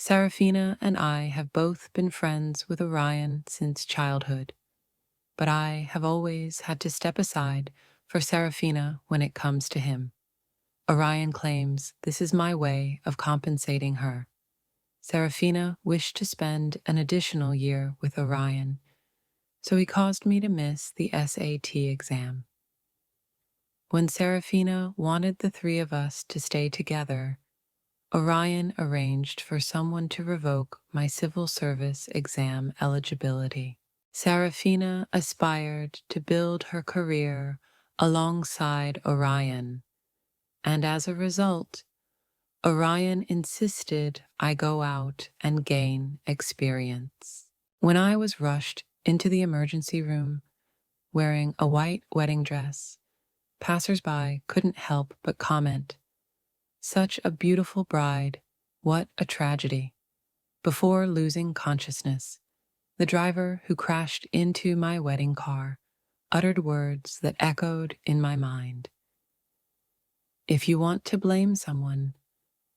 Serafina and I have both been friends with Orion since childhood, but I have always had to step aside for Serafina when it comes to him. Orion claims this is my way of compensating her. Serafina wished to spend an additional year with Orion, so he caused me to miss the SAT exam. When Serafina wanted the three of us to stay together, Orion arranged for someone to revoke my civil service exam eligibility. Serafina aspired to build her career alongside Orion, and as a result, Orion insisted I go out and gain experience. When I was rushed into the emergency room wearing a white wedding dress, passers-by couldn't help but comment, "Such a beautiful bride, what a tragedy." Before losing consciousness, the driver who crashed into my wedding car uttered words that echoed in my mind. "If you want to blame someone,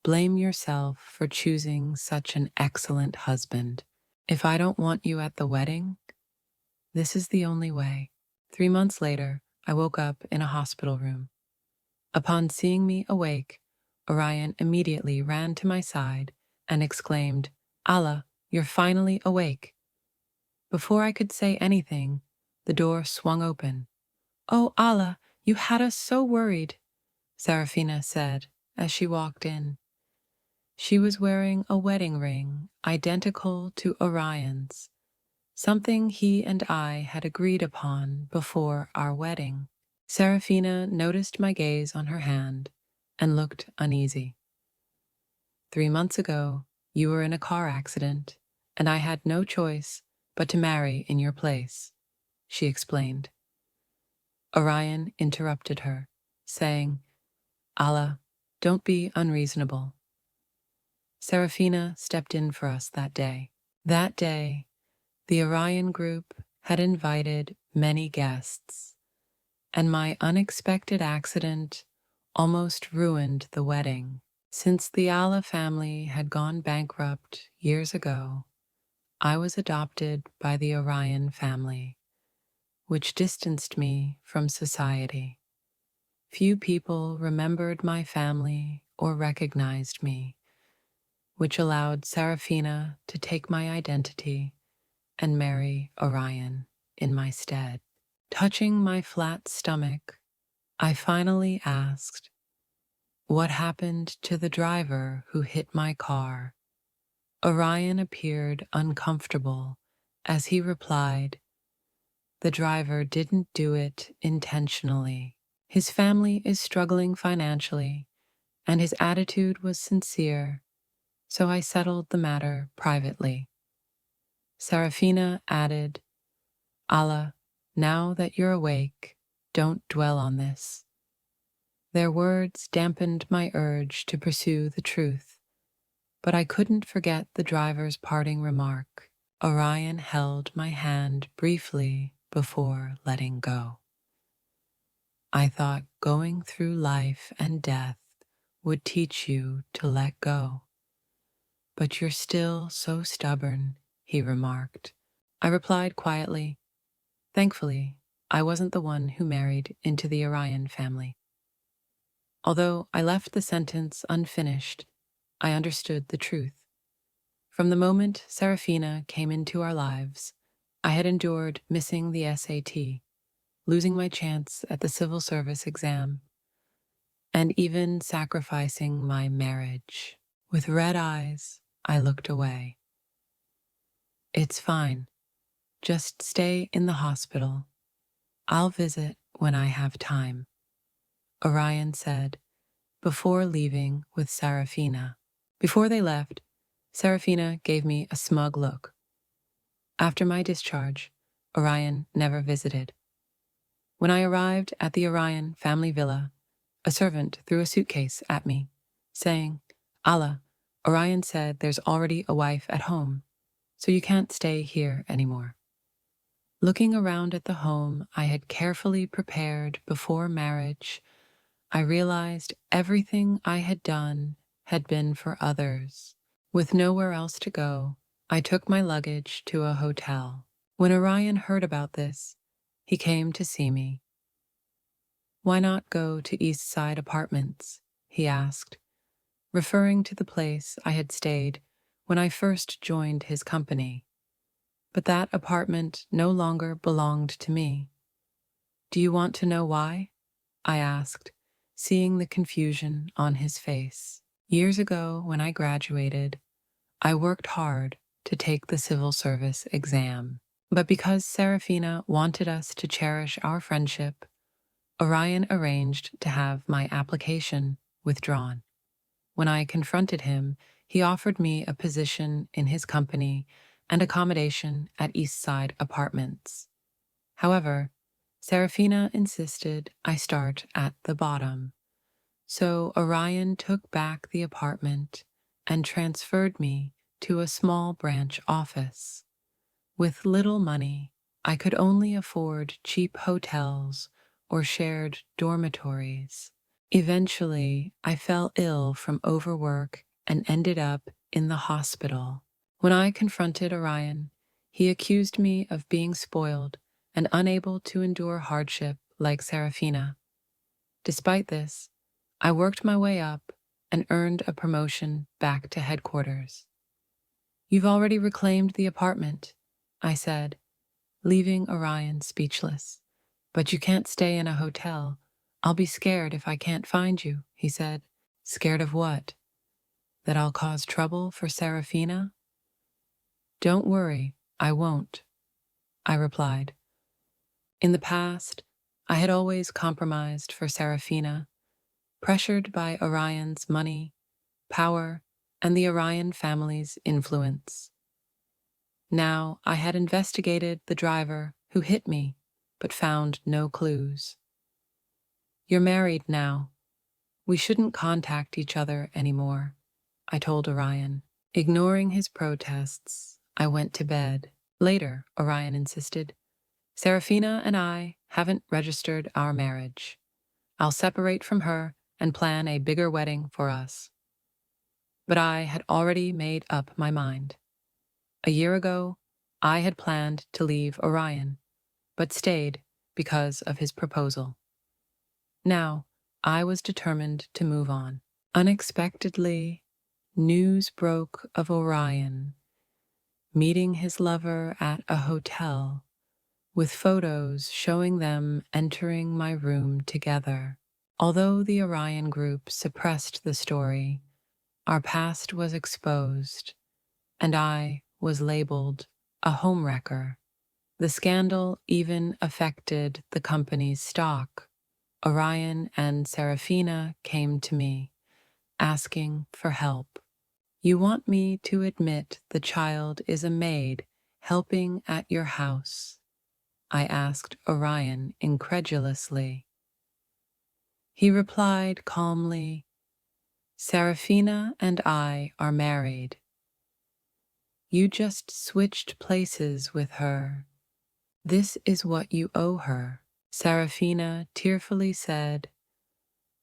blame yourself for choosing such an excellent husband. If I don't want you at the wedding, this is the only way." 3 months later, I woke up in a hospital room. Upon seeing me awake, Orion immediately ran to my side and exclaimed, "Allah, you're finally awake." Before I could say anything, the door swung open. "Oh, Allah, you had us so worried," Serafina said as she walked in. She was wearing a wedding ring identical to Orion's, something he and I had agreed upon before our wedding. Serafina noticed my gaze on her hand and looked uneasy. "3 months ago, you were in a car accident, and I had no choice but to marry in your place," she explained. Orion interrupted her, saying, "Allah, don't be unreasonable." Serafina stepped in for us that day. That day, the Orion group had invited many guests, and my unexpected accident almost ruined the wedding. Since the Allah family had gone bankrupt years ago, I was adopted by the Orion family, which distanced me from society. Few people remembered my family or recognized me, which allowed Serafina to take my identity and marry Orion in my stead. Touching my flat stomach, I finally asked, "What happened to the driver who hit my car?" Orion appeared uncomfortable as he replied, "The driver didn't do it intentionally. His family is struggling financially, and his attitude was sincere, so I settled the matter privately." Serafina added, "Allah, now that you're awake, don't dwell on this." Their words dampened my urge to pursue the truth, but I couldn't forget the driver's parting remark. Orion held my hand briefly before letting go. "I thought going through life and death would teach you to let go. But you're still so stubborn," he remarked. I replied quietly, "Thankfully, I wasn't the one who married into the Orion family." Although I left the sentence unfinished, I understood the truth. From the moment Serafina came into our lives, I had endured missing the SAT, losing my chance at the civil service exam, and even sacrificing my marriage. With red eyes, I looked away. "It's fine. Just stay in the hospital. I'll visit when I have time," Orion said before leaving with Serafina. Before they left, Serafina gave me a smug look. After my discharge, Orion never visited. When I arrived at the Orion family villa, a servant threw a suitcase at me, saying, "Allah, Orion said there's already a wife at home, so you can't stay here anymore." Looking around at the home I had carefully prepared before marriage, I realized everything I had done had been for others. With nowhere else to go, I took my luggage to a hotel. When Orion heard about this, he came to see me. "Why not go to East Side Apartments?" he asked, referring to the place I had stayed when I first joined his company. But that apartment no longer belonged to me. "Do you want to know why?" I asked, seeing the confusion on his face. Years ago, when I graduated, I worked hard to take the civil service exam. But because Serafina wanted us to cherish our friendship, Orion arranged to have my application withdrawn. When I confronted him, he offered me a position in his company and accommodation at East Side Apartments. However, Serafina insisted I start at the bottom, so Orion took back the apartment and transferred me to a small branch office. With little money, I could only afford cheap hotels or shared dormitories. Eventually, I fell ill from overwork and ended up in the hospital. When I confronted Orion, he accused me of being spoiled and unable to endure hardship like Serafina. Despite this, I worked my way up and earned a promotion back to headquarters. "You've already reclaimed the apartment," I said, leaving Orion speechless. "But you can't stay in a hotel. I'll be scared if I can't find you," he said. "Scared of what? That I'll cause trouble for Serafina?" "Don't worry, I won't," I replied. In the past, I had always compromised for Serafina, pressured by Orion's money, power, and the Orion family's influence. Now I had investigated the driver who hit me, but found no clues. "You're married now. We shouldn't contact each other anymore," I told Orion. Ignoring his protests, I went to bed. Later, Orion insisted, "Serafina and I haven't registered our marriage. I'll separate from her and plan a bigger wedding for us." But I had already made up my mind. A year ago, I had planned to leave Orion, but stayed because of his proposal. Now, I was determined to move on. Unexpectedly, news broke of Orion meeting his lover at a hotel, with photos showing them entering my room together. Although the Orion group suppressed the story, our past was exposed, and I was labeled a homewrecker. The scandal even affected the company's stock. Orion and Serafina came to me, asking for help. "You want me to admit the child is a maid helping at your house?" I asked Orion incredulously. He replied calmly, "Serafina and I are married. You just switched places with her. This is what you owe her." Serafina tearfully said,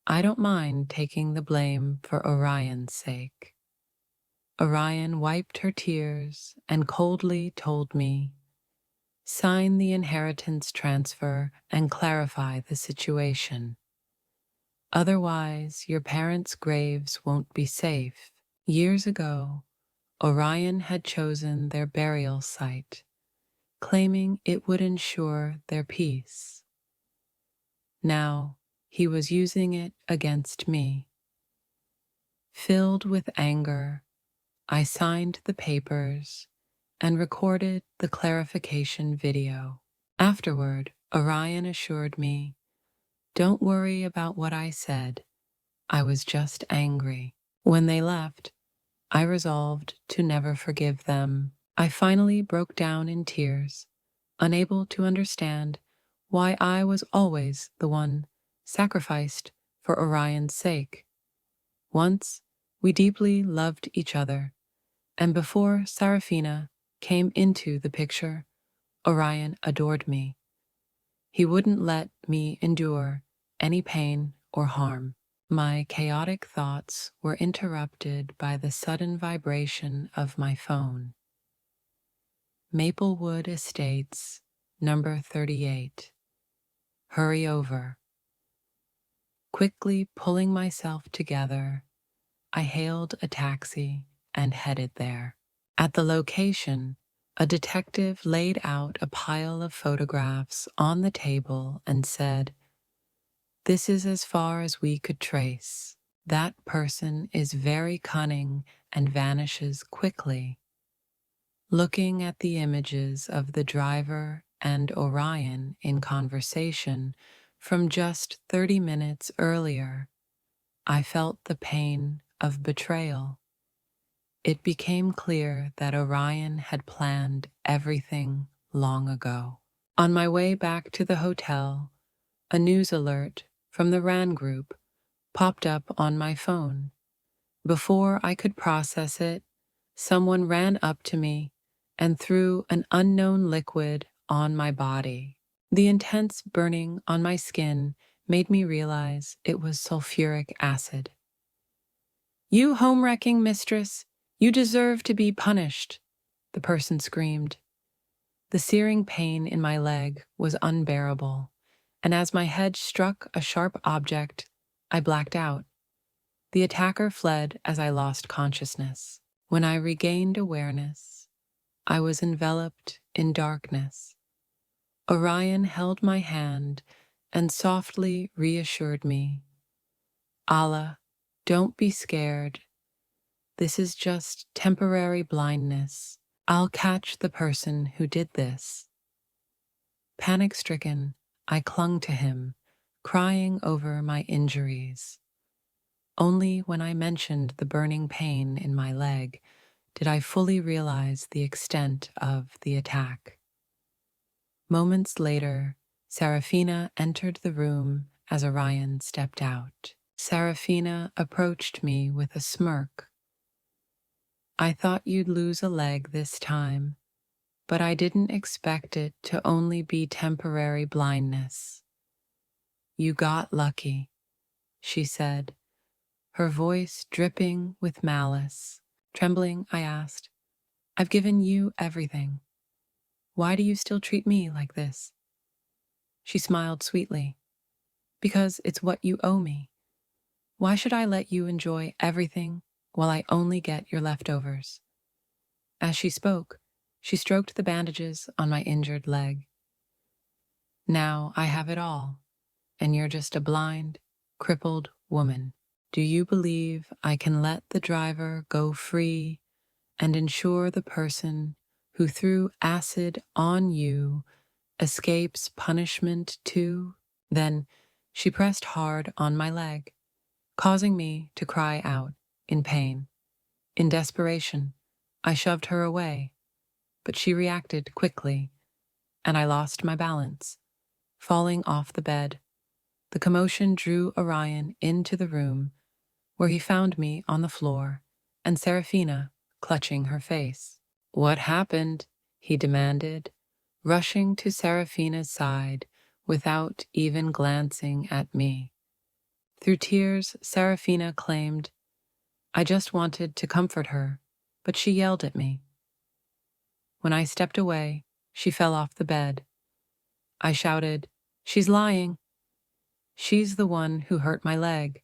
"I don't mind taking the blame for Orion's sake." Orion wiped her tears and coldly told me, "Sign the inheritance transfer and clarify the situation. Otherwise, your parents' graves won't be safe." Years ago, Orion had chosen their burial site, claiming it would ensure their peace. Now, he was using it against me. Filled with anger, I signed the papers and recorded the clarification video. Afterward, Orion assured me, "Don't worry about what I said. I was just angry." When they left, I resolved to never forgive them. I finally broke down in tears, unable to understand why I was always the one sacrificed for Orion's sake. Once, we deeply loved each other, and before Serafina came into the picture, Orion adored me. He wouldn't let me endure any pain or harm. My chaotic thoughts were interrupted by the sudden vibration of my phone. Maplewood Estates, number 38. Hurry over. Quickly pulling myself together, I hailed a taxi and headed there. At the location, a detective laid out a pile of photographs on the table and said, "This is as far as we could trace. That person is very cunning and vanishes quickly." Looking at the images of the driver and Orion in conversation from just 30 minutes earlier, I felt the pain of betrayal. It became clear that Orion had planned everything long ago. On my way back to the hotel, a news alert from the RAN group popped up on my phone. Before I could process it, someone ran up to me and threw an unknown liquid on my body. The intense burning on my skin made me realize it was sulfuric acid. "You home-wrecking mistress, you deserve to be punished," the person screamed. The searing pain in my leg was unbearable, and as my head struck a sharp object, I blacked out. The attacker fled as I lost consciousness. When I regained awareness, I was enveloped in darkness. Orion held my hand and softly reassured me, "Allah, don't be scared. This is just temporary blindness. I'll catch the person who did this." Panic-stricken, I clung to him, crying over my injuries. Only when I mentioned the burning pain in my leg did I fully realize the extent of the attack. Moments later, Serafina entered the room as Orion stepped out. Serafina approached me with a smirk. "I thought you'd lose a leg this time, but I didn't expect it to only be temporary blindness." "You got lucky," she said, her voice dripping with malice. Trembling, I asked, "I've given you everything. Why do you still treat me like this?" She smiled sweetly. "Because it's what you owe me. Why should I let you enjoy everything while I only get your leftovers?" As she spoke, she stroked the bandages on my injured leg. "Now I have it all, and you're just a blind, crippled woman. Do you believe I can let the driver go free and ensure the person who threw acid on you escapes punishment too?" Then she pressed hard on my leg, causing me to cry out in pain. In desperation, I shoved her away, but she reacted quickly, and I lost my balance, falling off the bed. The commotion drew Orion into the room, where he found me on the floor and Serafina clutching her face. "What happened?" he demanded, rushing to Serafina's side without even glancing at me. Through tears, Serafina claimed, "I just wanted to comfort her, but she yelled at me." When I stepped away, she fell off the bed. I shouted, "She's lying. She's the one who hurt my leg."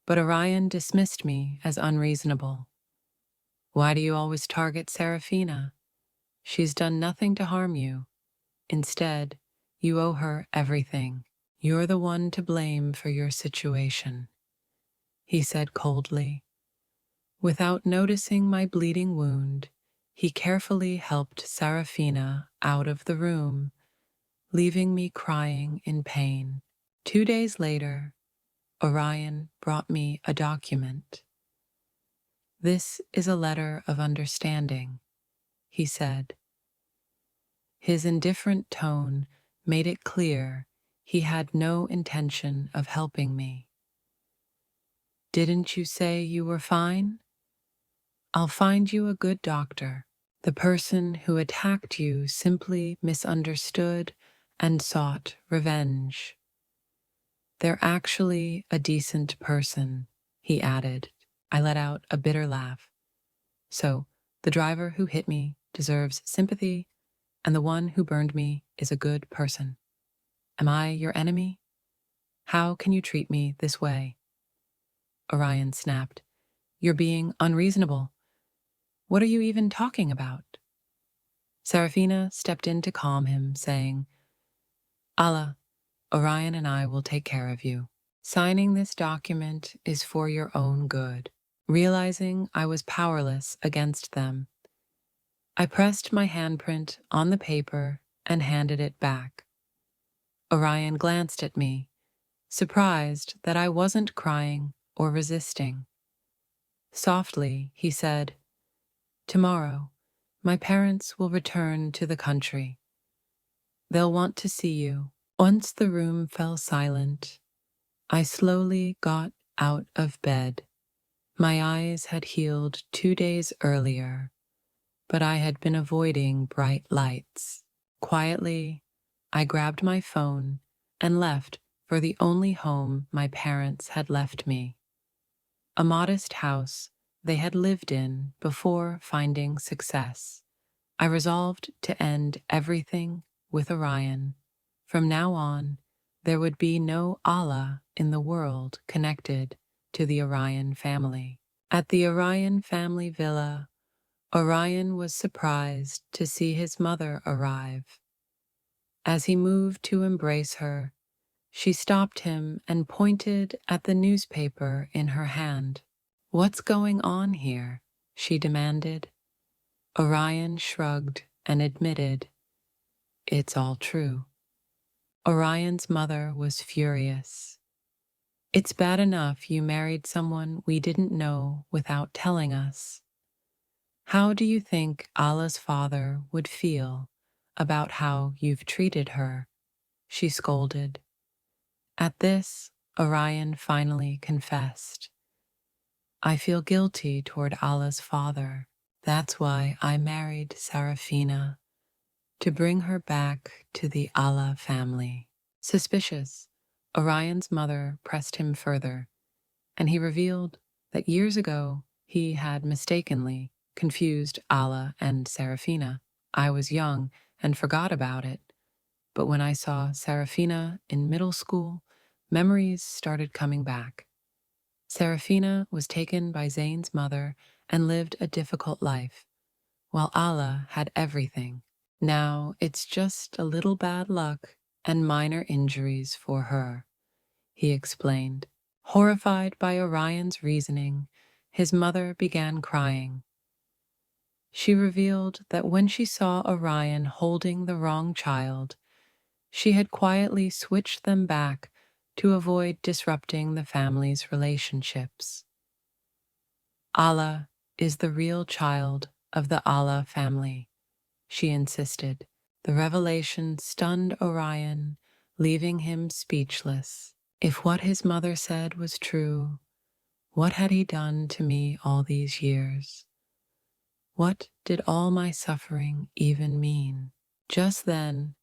But Orion dismissed me as unreasonable. "Why do you always target Serafina? She's done nothing to harm you. Instead, you owe her everything. You're the one to blame for your situation," he said coldly. Without noticing my bleeding wound, he carefully helped Serafina out of the room, leaving me crying in pain. 2 days later, Orion brought me a document. "This is a letter of understanding," he said. His indifferent tone made it clear he had no intention of helping me. "Didn't you say you were fine? I'll find you a good doctor. The person who attacked you simply misunderstood and sought revenge." They're actually a decent person, he added. I let out a bitter laugh. So, the driver who hit me deserves sympathy, and the one who burned me is a good person. Am I your enemy? How can you treat me this way? Orion snapped. You're being unreasonable. What are you even talking about? Serafina stepped in to calm him, saying, Allah, Orion and I will take care of you. Signing this document is for your own good. Realizing I was powerless against them, I pressed my handprint on the paper and handed it back. Orion glanced at me, surprised that I wasn't crying or resisting. Softly, he said, Tomorrow, my parents will return to the country. They'll want to see you. Once the room fell silent, I slowly got out of bed. My eyes had healed 2 days earlier, but I had been avoiding bright lights. Quietly, I grabbed my phone and left for the only home my parents had left me, a modest house they had lived in before finding success. I resolved to end everything with Orion. From now on, there would be no Allah in the world connected to the Orion family. At the Orion family villa, Orion was surprised to see his mother arrive. As he moved to embrace her, she stopped him and pointed at the newspaper in her hand. What's going on here? She demanded. Orion shrugged and admitted, It's all true. Orion's mother was furious. It's bad enough you married someone we didn't know without telling us. How do you think Allah's father would feel about how you've treated her? She scolded. At this, Orion finally confessed. I feel guilty toward Allah's father. That's why I married Serafina, to bring her back to the Allah family. Suspicious, Orion's mother pressed him further, and he revealed that years ago he had mistakenly confused Allah and Serafina. I was young and forgot about it, but when I saw Serafina in middle school, memories started coming back. Serafina was taken by Zayn's mother and lived a difficult life, while Allah had everything. Now it's just a little bad luck and minor injuries for her, he explained. Horrified by Orion's reasoning, his mother began crying. She revealed that when she saw Orion holding the wrong child, she had quietly switched them back to avoid disrupting the family's relationships. Allah is the real child of the Allah family, she insisted. The revelation stunned Orion, leaving him speechless. If what his mother said was true, what had he done to me all these years? What did all my suffering even mean? Just then,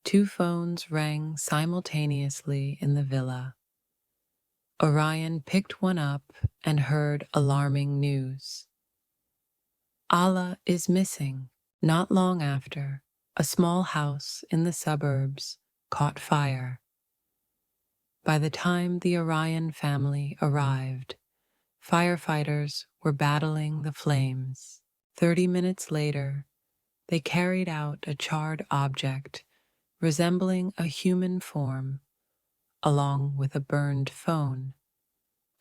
2 phones rang simultaneously in the villa. Orion picked one up and heard alarming news. Allah is missing. Not long after, a small house in the suburbs caught fire. By the time the Orion family arrived, firefighters were battling the flames. 30 minutes later, they carried out a charred object resembling a human form, along with a burned phone.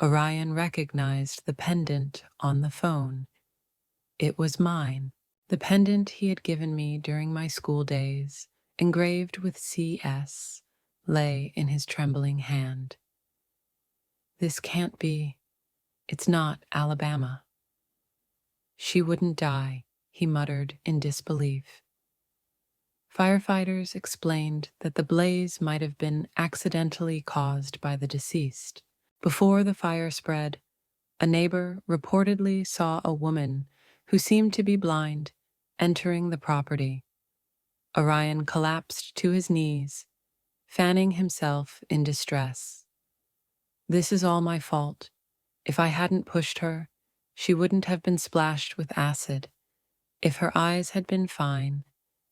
Orion recognized the pendant on the phone. It was mine, the pendant he had given me during my school days, engraved with CS, lay in his trembling hand. This can't be. It's not Alabama. She wouldn't die, he muttered in disbelief. Firefighters explained that the blaze might have been accidentally caused by the deceased. Before the fire spread, a neighbor reportedly saw a woman who seemed to be blind entering the property. Orion collapsed to his knees, fanning himself in distress. This is all my fault. If I hadn't pushed her, she wouldn't have been splashed with acid. If her eyes had been fine,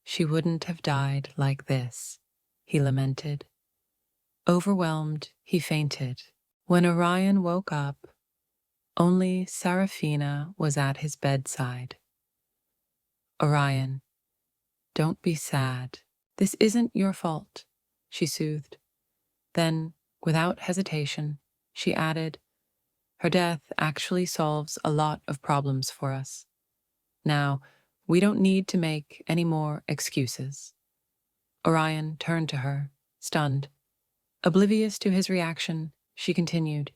she wouldn't have died like this, he lamented. Overwhelmed, he fainted. When Orion woke up, only Seraphina was at his bedside. Orion, don't be sad. This isn't your fault, she soothed. Then, without hesitation, she added, her death actually solves a lot of problems for us. Now, we don't need to make any more excuses. Orion turned to her, stunned. Oblivious to his reaction, she continued,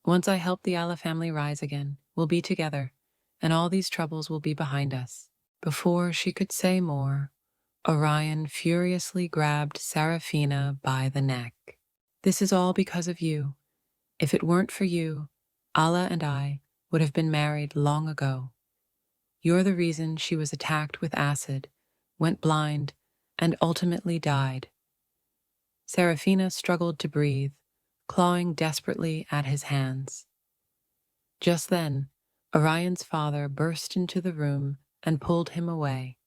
once I help the Alla family rise again, we'll be together, and all these troubles will be behind us. Before she could say more, Orion furiously grabbed Seraphina by the neck. This is all because of you. If it weren't for you, Alla and I would have been married long ago. You're the reason she was attacked with acid, went blind, and ultimately died. Seraphina struggled to breathe, clawing desperately at his hands. Just then, Orion's father burst into the room and pulled him away.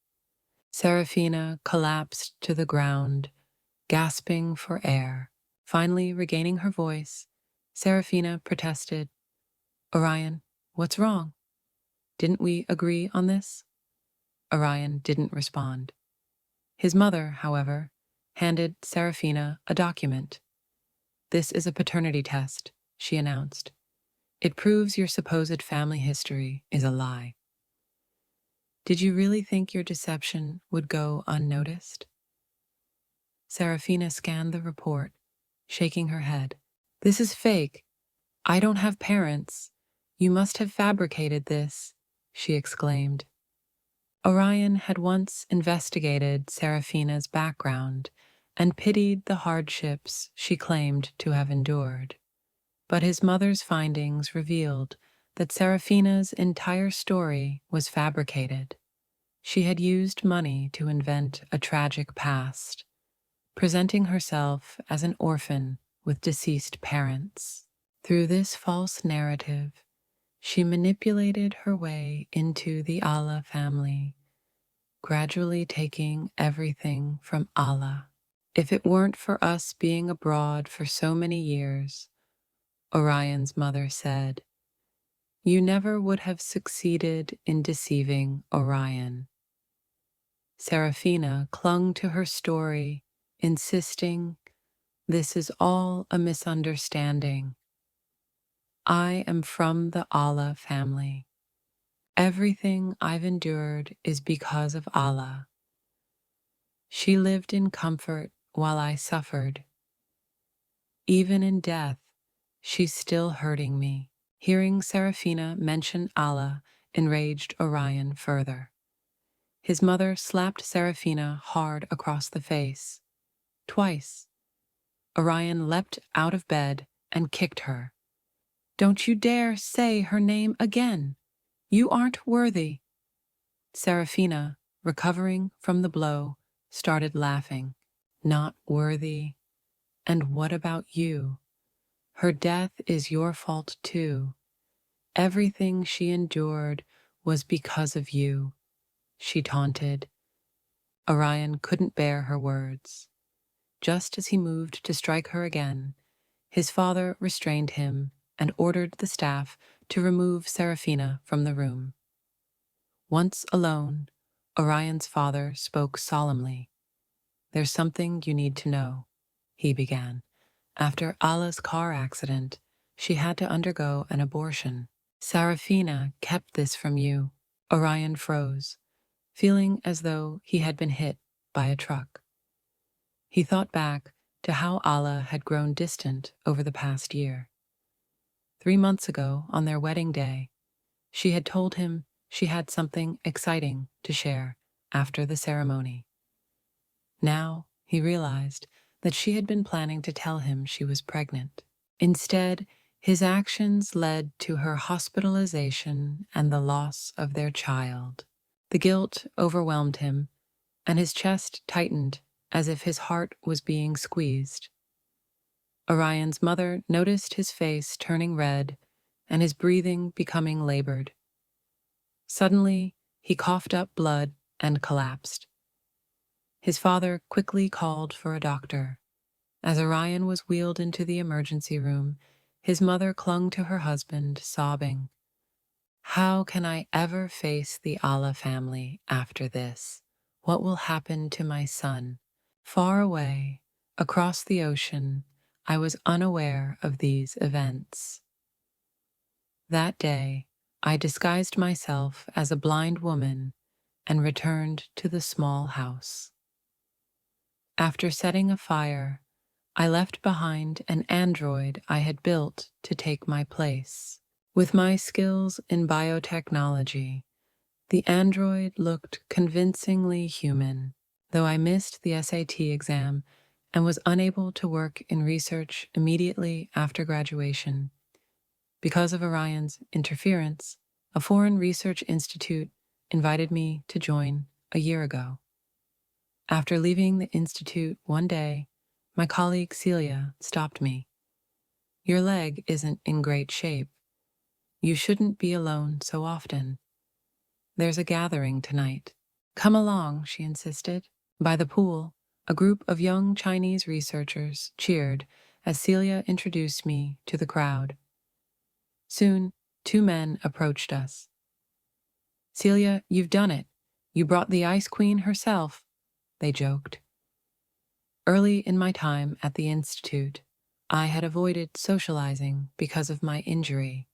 Seraphina collapsed to the ground, gasping for air. Finally regaining her voice, Seraphina protested, Orion, what's wrong? Didn't we agree on this? Orion didn't respond. His mother, however, handed Seraphina a document. This is a paternity test, she announced. It proves your supposed family history is a lie. Did you really think your deception would go unnoticed? Seraphina scanned the report, shaking her head. This is fake. I don't have parents. You must have fabricated this, she exclaimed. Orion had once investigated Seraphina's background and pitied the hardships she claimed to have endured. But his mother's findings revealed that Seraphina's entire story was fabricated. She had used money to invent a tragic past, presenting herself as an orphan with deceased parents. Through this false narrative, she manipulated her way into the Alla family, gradually taking everything from Alla. If it weren't for us being abroad for so many years, Orion's mother said, you never would have succeeded in deceiving Orion. Seraphina clung to her story, insisting, this is all a misunderstanding. I am from the Alla family. Everything I've endured is because of Alla. She lived in comfort while I suffered. Even in death, she's still hurting me. Hearing Seraphina mention Alla enraged Orion further. His mother slapped Seraphina hard across the face. Twice. Orion leapt out of bed and kicked her. Don't you dare say her name again. You aren't worthy. Seraphina, recovering from the blow, started laughing. Not worthy? And what about you? Her death is your fault too. Everything she endured was because of you, she taunted. Orion couldn't bear her words. Just as he moved to strike her again, his father restrained him and ordered the staff to remove Seraphina from the room. Once alone, Orion's father spoke solemnly. There's something you need to know, he began. After Alla's car accident, she had to undergo an abortion. Seraphina kept this from you. Orion froze, feeling as though he had been hit by a truck. He thought back to how Alla had grown distant over the past year. 3 months ago, on their wedding day, she had told him she had something exciting to share after the ceremony. Now he realized that she had been planning to tell him she was pregnant. Instead, his actions led to her hospitalization and the loss of their child. The guilt overwhelmed him, and his chest tightened as if his heart was being squeezed. Orion's mother noticed his face turning red and his breathing becoming labored. Suddenly, he coughed up blood and collapsed. His father quickly called for a doctor. As Orion was wheeled into the emergency room, his mother clung to her husband, sobbing, "How can I ever face the Allah family after this? What will happen to my son?" Far away, across the ocean, I was unaware of these events. That day, I disguised myself as a blind woman and returned to the small house. After setting a fire, I left behind an android I had built to take my place. With my skills in biotechnology, the android looked convincingly human, though I missed the SAT exam and was unable to work in research immediately after graduation. Because of Orion's interference, a foreign research institute invited me to join a year ago. After leaving the institute one day, my colleague Celia stopped me. "Your leg isn't in great shape. You shouldn't be alone so often. There's a gathering tonight." "Come along," she insisted. By the pool, a group of young Chinese researchers cheered as Celia introduced me to the crowd. Soon, two men approached us. "Celia, you've done it. You brought the Ice Queen herself," they joked. Early in my time at the Institute, I had avoided socializing because of my injury,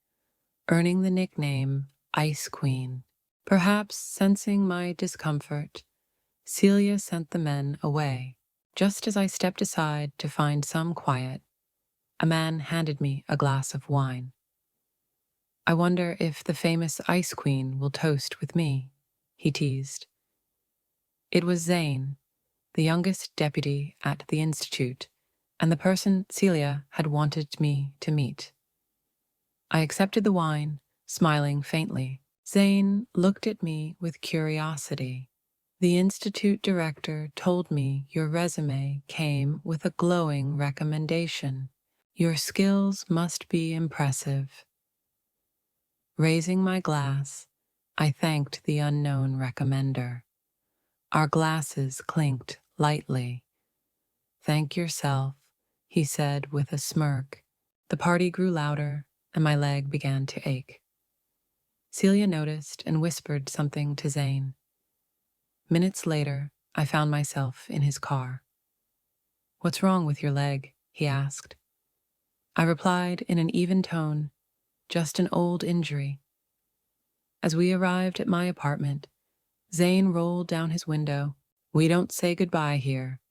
earning the nickname Ice Queen. Perhaps sensing my discomfort, Celia sent the men away. Just as I stepped aside to find some quiet, a man handed me a glass of wine. "I wonder if the famous Ice Queen will toast with me," he teased. It was Zane, the youngest deputy at the Institute, and the person Celia had wanted me to meet. I accepted the wine, smiling faintly. Zane looked at me with curiosity. "The Institute director told me your resume came with a glowing recommendation. Your skills must be impressive." Raising my glass, I thanked the unknown recommender. Our glasses clinked lightly. "Thank yourself," he said with a smirk. The party grew louder, and my leg began to ache. Celia noticed and whispered something to Zane. Minutes later, I found myself in his car. "What's wrong with your leg?" he asked. I replied in an even tone, "Just an old injury." As we arrived at my apartment, Zane rolled down his window. "We don't say goodbye here.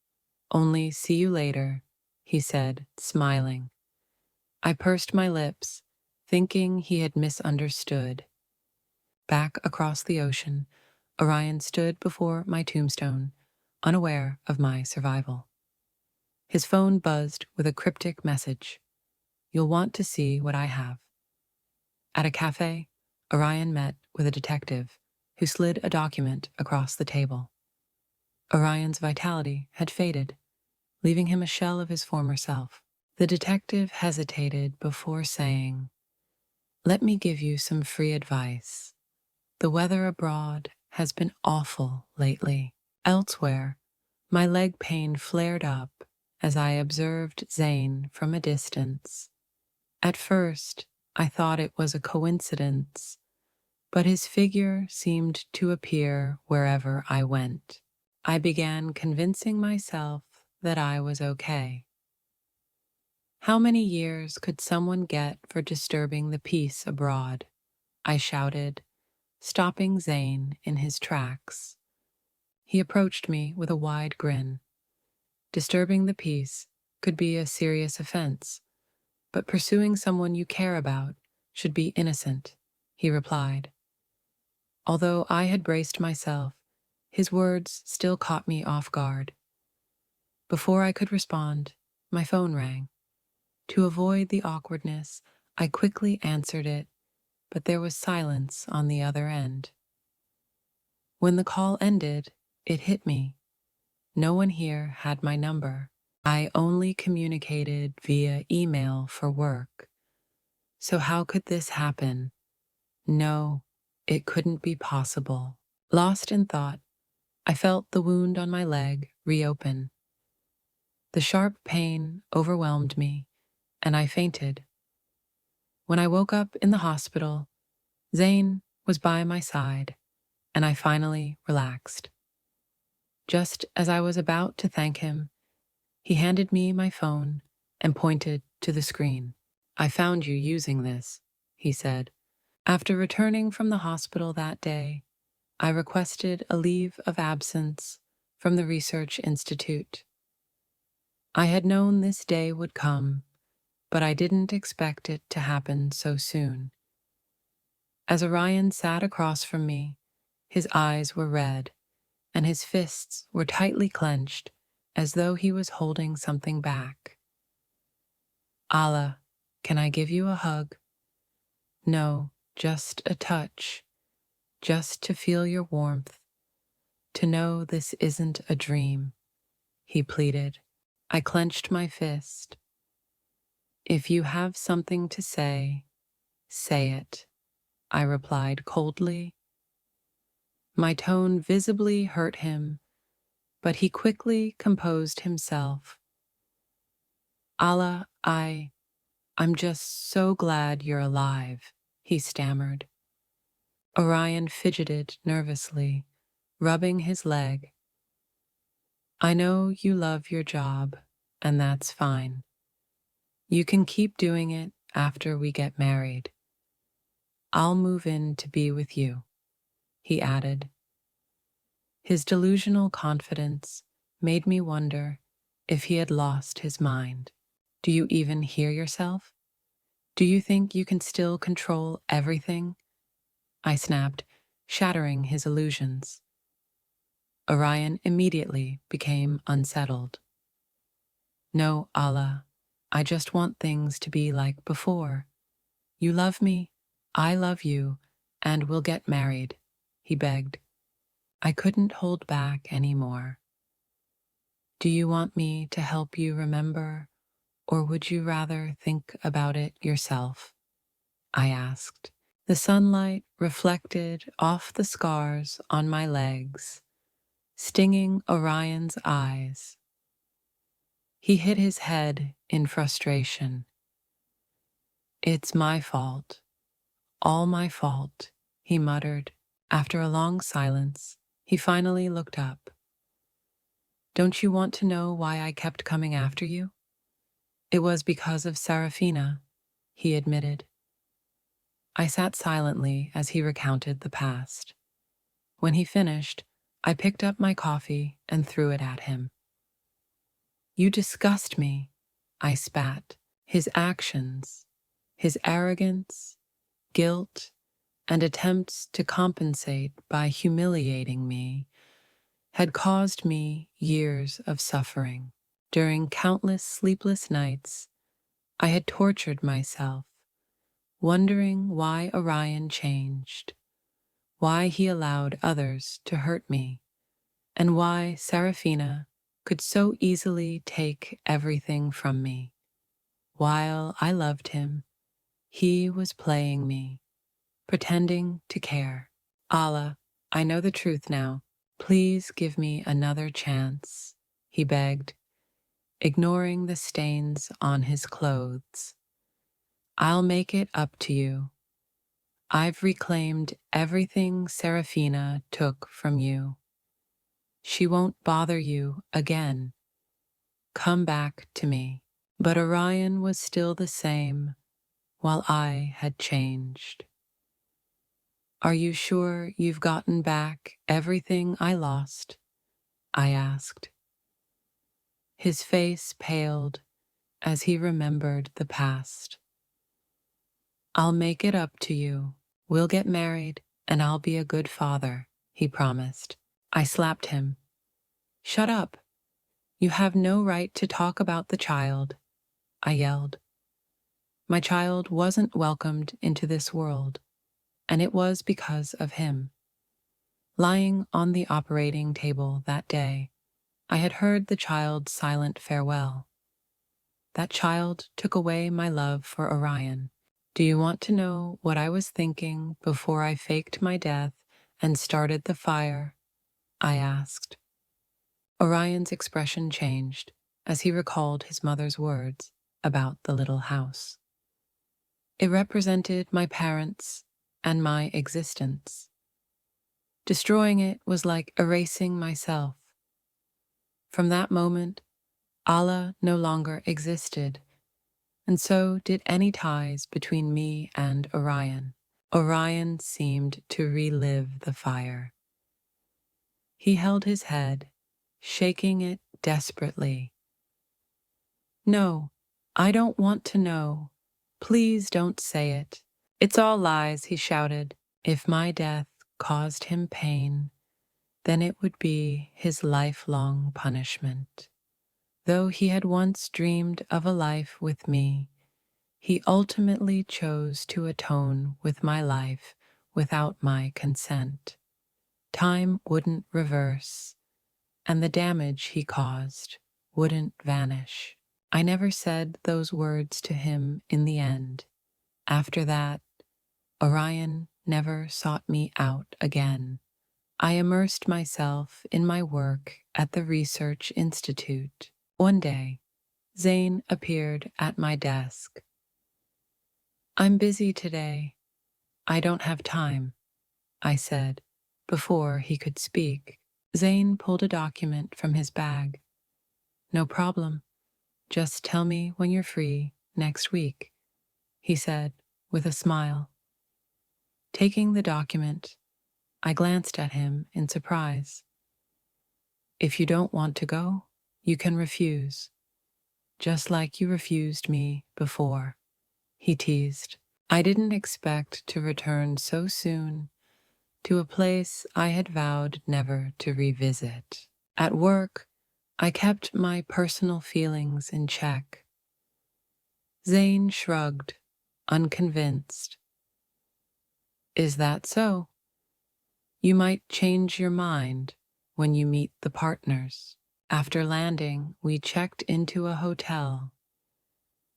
Only see you later," he said, smiling. I pursed my lips, thinking he had misunderstood. Back across the ocean, Orion stood before my tombstone, unaware of my survival. His phone buzzed with a cryptic message. "You'll want to see what I have." At a cafe, Orion met with a detective who slid a document across the table. Orion's vitality had faded, leaving him a shell of his former self. The detective hesitated before saying, "Let me give you some free advice. The weather abroad has been awful lately." Elsewhere, my leg pain flared up as I observed Zane from a distance. At first, I thought it was a coincidence, but his figure seemed to appear wherever I went. I began convincing myself that I was okay. "How many years could someone get for disturbing the peace abroad?" I shouted, stopping Zane in his tracks. He approached me with a wide grin. "Disturbing the peace could be a serious offense, but pursuing someone you care about should be innocent," he replied. Although I had braced myself, his words still caught me off guard. Before I could respond, my phone rang. To avoid the awkwardness, I quickly answered it, but there was silence on the other end. When the call ended, it hit me. No one here had my number. I only communicated via email for work. So how could this happen? No, it couldn't be possible. Lost in thought, I felt the wound on my leg reopen. The sharp pain overwhelmed me, and I fainted. When I woke up in the hospital, Zane was by my side, and I finally relaxed. Just as I was about to thank him, he handed me my phone and pointed to the screen. "I found you using this," he said. After returning from the hospital that day, I requested a leave of absence from the research institute. I had known this day would come, but I didn't expect it to happen so soon. As Orion sat across from me, his eyes were red, and his fists were tightly clenched as though he was holding something back. "Allah, can I give you a hug?" "No, just a touch, just to feel your warmth, to know this isn't a dream," he pleaded. I clenched my fist. "If you have something to say it," I replied coldly. My tone visibly hurt him, but he quickly composed himself. "Allah, I'm just so glad you're alive," he stammered. Orion fidgeted nervously, rubbing his leg. "I know you love your job, and that's fine. You can keep doing it after we get married. I'll move in to be with you," he added. His delusional confidence made me wonder if he had lost his mind. "Do you even hear yourself? Do you think you can still control everything?" I snapped, shattering his illusions. Orion immediately became unsettled. "No, Allah, I just want things to be like before. You love me, I love you, and we'll get married," he begged. I couldn't hold back anymore. "Do you want me to help you remember, or would you rather think about it yourself?" I asked. The sunlight reflected off the scars on my legs, stinging Orion's eyes. He hit his head in frustration. "It's my fault, all my fault," he muttered. After a long silence, he finally looked up. "Don't you want to know why I kept coming after you?" "It was because of Serafina," he admitted. I sat silently as he recounted the past. When he finished, I picked up my coffee and threw it at him. "You disgust me," I spat. His actions, his arrogance, guilt, and attempts to compensate by humiliating me had caused me years of suffering. During countless sleepless nights, I had tortured myself, wondering why Orion changed, why he allowed others to hurt me, and why Serafina could so easily take everything from me. While I loved him, he was playing me, pretending to care. "Allah, I know the truth now. Please give me another chance," he begged, ignoring the stains on his clothes. "I'll make it up to you. I've reclaimed everything Serafina took from you. She won't bother you again. Come back to me." But Orion was still the same, while I had changed. "Are you sure you've gotten back everything I lost?" I asked. His face paled as he remembered the past. "I'll make it up to you. We'll get married, and I'll be a good father," he promised. I slapped him. "Shut up. You have no right to talk about the child," I yelled. My child wasn't welcomed into this world, and it was because of him. Lying on the operating table that day, I had heard the child's silent farewell. That child took away my love for Orion. Do you want to know what I was thinking before I faked my death and started the fire? I asked. Orion's expression changed as he recalled his mother's words about the little house. It represented my parents and my existence. Destroying it was like erasing myself. From that moment, Allah no longer existed, and so did any ties between me and Orion. Orion seemed to relive the fire. He held his head, shaking it desperately. No, I don't want to know. Please don't say it. It's all lies, he shouted. If my death caused him pain, then it would be his lifelong punishment. Though he had once dreamed of a life with me, he ultimately chose to atone with my life without my consent. Time wouldn't reverse, and the damage he caused wouldn't vanish. I never said those words to him in the end. After that, Orion never sought me out again. I immersed myself in my work at the Research Institute. One day, Zane appeared at my desk. I'm busy today. I don't have time, I said, before he could speak. Zane pulled a document from his bag. No problem. Just tell me when you're free next week, he said with a smile. Taking the document, I glanced at him in surprise. If you don't want to go, you can refuse, just like you refused me before, he teased. I didn't expect to return so soon to a place I had vowed never to revisit. At work, I kept my personal feelings in check. Zane shrugged, unconvinced. Is that so? You might change your mind when you meet the partners. After landing, we checked into a hotel.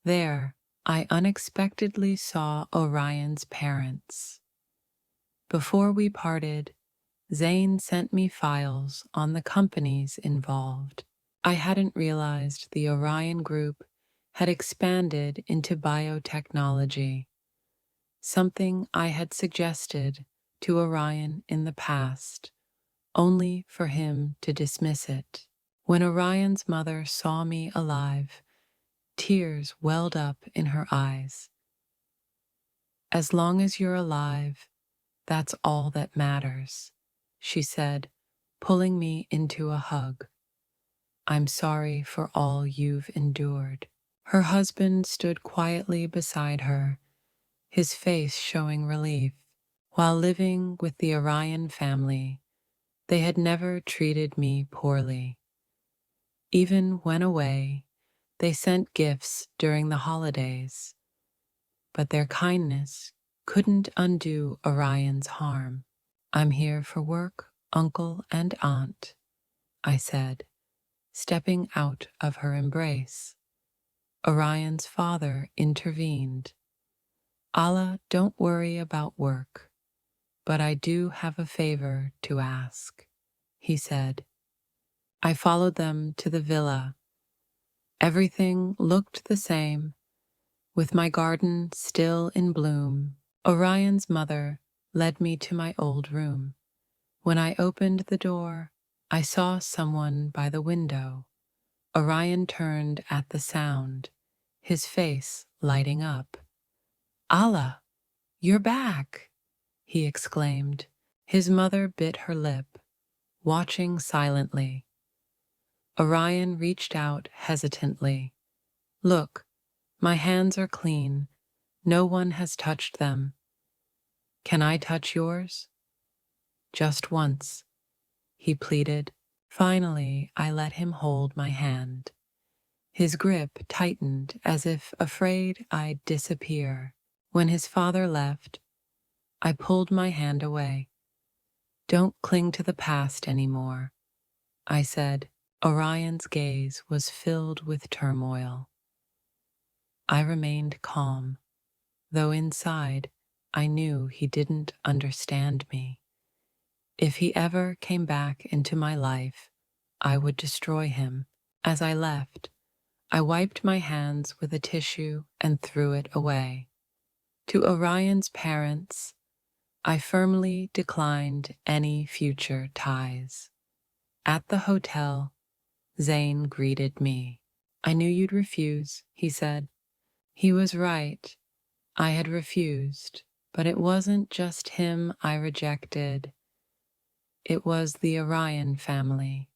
There, I unexpectedly saw Orion's parents. Before we parted, Zane sent me files on the companies involved. I hadn't realized the Orion Group had expanded into biotechnology, something I had suggested to Orion in the past, only for him to dismiss it. When Orion's mother saw me alive, tears welled up in her eyes. As long as you're alive, that's all that matters, she said, pulling me into a hug. I'm sorry for all you've endured. Her husband stood quietly beside her, his face showing relief. While living with the Orion family, they had never treated me poorly. Even when away, they sent gifts during the holidays, but their kindness couldn't undo Orion's harm. I'm here for work, uncle and aunt, I said, stepping out of her embrace. Orion's father intervened. Allah, don't worry about work, but I do have a favor to ask, he said. I followed them to the villa. Everything looked the same, with my garden still in bloom. Orion's mother led me to my old room. When I opened the door, I saw someone by the window. Orion turned at the sound, his face lighting up. Allah, you're back, he exclaimed. His mother bit her lip, watching silently. Orion reached out hesitantly. Look, my hands are clean. No one has touched them. Can I touch yours? Just once, he pleaded. Finally, I let him hold my hand. His grip tightened as if afraid I'd disappear. When his father left, I pulled my hand away. Don't cling to the past anymore, I said. Orion's gaze was filled with turmoil. I remained calm, though inside I knew he didn't understand me. If he ever came back into my life, I would destroy him. As I left, I wiped my hands with a tissue and threw it away. To Orion's parents, I firmly declined any future ties. At the hotel, Zane greeted me. "I knew you'd refuse," he said. He was right. I had refused, but it wasn't just him I rejected. It was the Orion family.